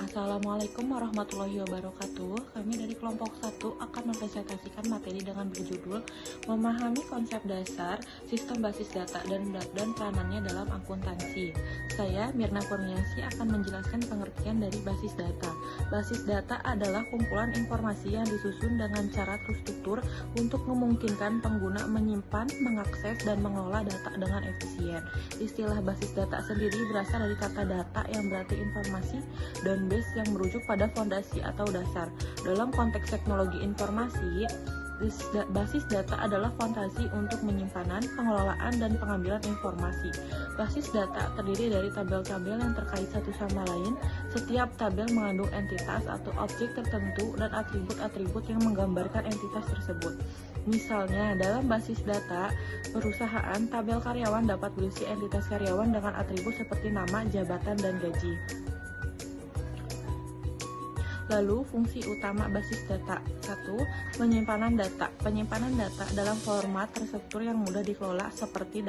Assalamualaikum warahmatullahi wabarakatuh. Kami dari kelompok 1 akan mempresentasikan materi dengan berjudul Memahami Konsep Dasar Sistem Basis Data dan Peranannya dalam Akuntansi. Saya, Mirna Kurniasi, akan menjelaskan pengertian dari basis data. Basis data adalah kumpulan informasi yang disusun dengan cara terstruktur untuk memungkinkan pengguna menyimpan, mengakses, dan mengelola data dengan efisien. Istilah basis data sendiri berasal dari kata data yang berarti informasi dan base yang merujuk pada fondasi atau dasar. Dalam konteks teknologi informasi, basis data adalah fondasi untuk penyimpanan, pengelolaan, dan pengambilan informasi. Basis data terdiri dari tabel-tabel yang terkait satu sama lain. Setiap tabel mengandung entitas atau objek tertentu dan atribut-atribut yang menggambarkan entitas tersebut. Misalnya, dalam basis data perusahaan, tabel karyawan dapat berisi entitas karyawan dengan atribut seperti nama, jabatan, dan gaji. Lalu, fungsi utama basis data. 1. Penyimpanan data. Penyimpanan data dalam format terstruktur yang mudah dikelola seperti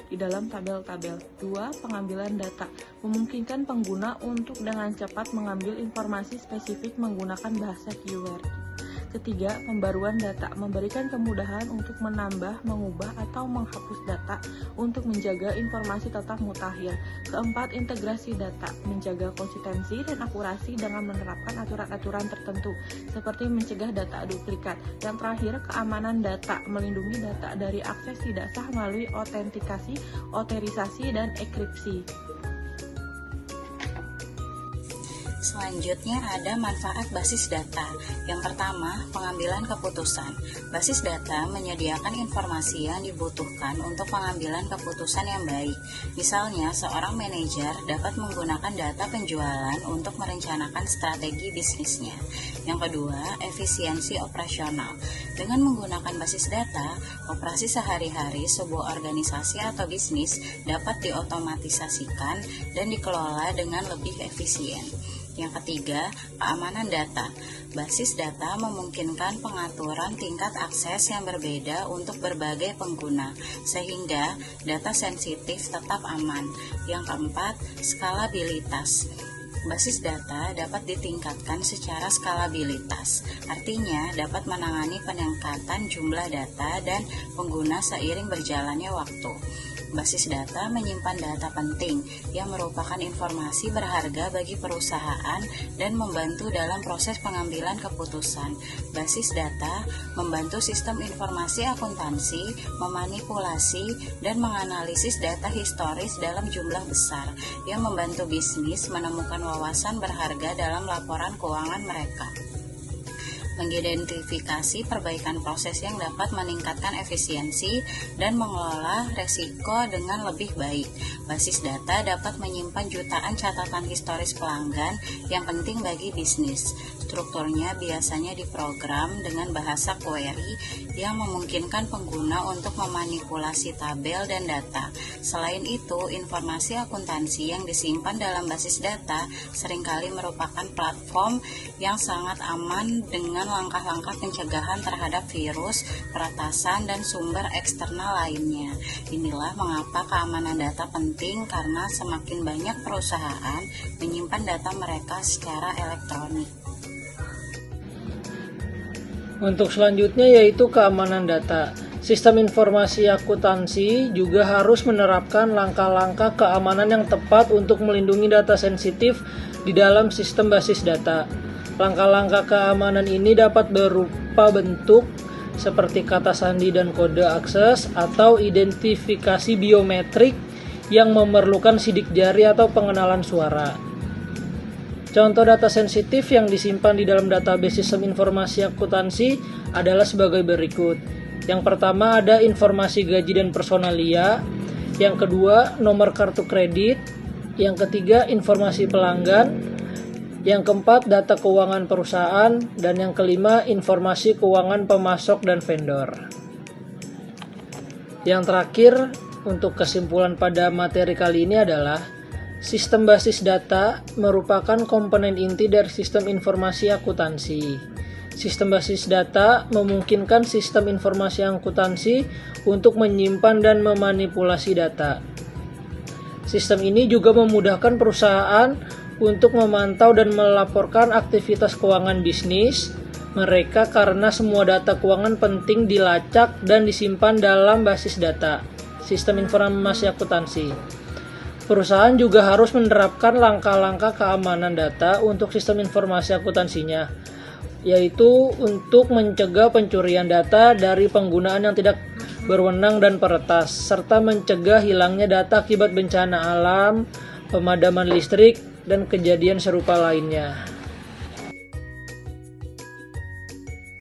di dalam tabel-tabel. 2. Pengambilan data. Memungkinkan pengguna untuk dengan cepat mengambil informasi spesifik menggunakan bahasa keyword. Ketiga, pembaruan data, memberikan kemudahan untuk menambah, mengubah, atau menghapus data untuk menjaga informasi tetap mutakhir. Keempat, integrasi data, menjaga konsistensi dan akurasi dengan menerapkan aturan-aturan tertentu, seperti mencegah data duplikat. Yang terakhir, keamanan data, melindungi data dari akses tidak sah melalui autentikasi, oterisasi, dan enkripsi. Selanjutnya ada manfaat basis data. Yang pertama, pengambilan keputusan. Basis data menyediakan informasi yang dibutuhkan untuk pengambilan keputusan yang baik. Misalnya, seorang manajer dapat menggunakan data penjualan untuk merencanakan strategi bisnisnya. Yang kedua, efisiensi operasional. Dengan menggunakan basis data, operasi sehari-hari sebuah organisasi atau bisnis dapat diotomatisasikan dan dikelola dengan lebih efisien. Yang ketiga, keamanan data. Basis data memungkinkan pengaturan tingkat akses yang berbeda untuk berbagai pengguna, sehingga data sensitif tetap aman. Yang keempat, skalabilitas. Basis data dapat ditingkatkan secara skalabilitas, artinya dapat menangani peningkatan jumlah data dan pengguna seiring berjalannya waktu. Basis data menyimpan data penting yang merupakan informasi berharga bagi perusahaan dan membantu dalam proses pengambilan keputusan. Basis data membantu sistem informasi akuntansi memanipulasi dan menganalisis data historis dalam jumlah besar yang membantu bisnis menemukan wawasan berharga dalam laporan keuangan mereka. Mengidentifikasi perbaikan proses yang dapat meningkatkan efisiensi dan mengelola resiko dengan lebih baik. Basis data dapat menyimpan jutaan catatan historis pelanggan yang penting bagi bisnis. Strukturnya biasanya diprogram dengan bahasa query yang memungkinkan pengguna untuk memanipulasi tabel dan data. Selain itu, informasi akuntansi yang disimpan dalam basis data seringkali merupakan platform yang sangat aman dengan langkah-langkah pencegahan terhadap virus, peretasan, dan sumber eksternal lainnya. Inilah mengapa keamanan data penting, karena semakin banyak perusahaan menyimpan data mereka secara elektronik. Untuk selanjutnya yaitu keamanan data. Sistem informasi akuntansi juga harus menerapkan langkah-langkah keamanan yang tepat untuk melindungi data sensitif di dalam sistem basis data. Langkah-langkah keamanan ini dapat berupa bentuk seperti kata sandi dan kode akses atau identifikasi biometrik yang memerlukan sidik jari atau pengenalan suara. Contoh data sensitif yang disimpan di dalam database sistem informasi akuntansi adalah sebagai berikut. Yang pertama ada informasi gaji dan personalia, yang kedua nomor kartu kredit, yang ketiga informasi pelanggan, yang keempat data keuangan perusahaan, dan yang kelima informasi keuangan pemasok dan vendor. Yang terakhir, untuk kesimpulan pada materi kali ini adalah sistem basis data merupakan komponen inti dari sistem informasi akuntansi. Sistem basis data memungkinkan sistem informasi akuntansi untuk menyimpan dan memanipulasi data. Sistem ini juga memudahkan perusahaan untuk memantau dan melaporkan aktivitas keuangan bisnis mereka karena semua data keuangan penting dilacak dan disimpan dalam basis data sistem informasi akuntansi. Perusahaan juga harus menerapkan langkah-langkah keamanan data untuk sistem informasi akuntansinya, yaitu untuk mencegah pencurian data dari penggunaan yang tidak berwenang dan peretas, serta mencegah hilangnya data akibat bencana alam, pemadaman listrik, dan kejadian serupa lainnya.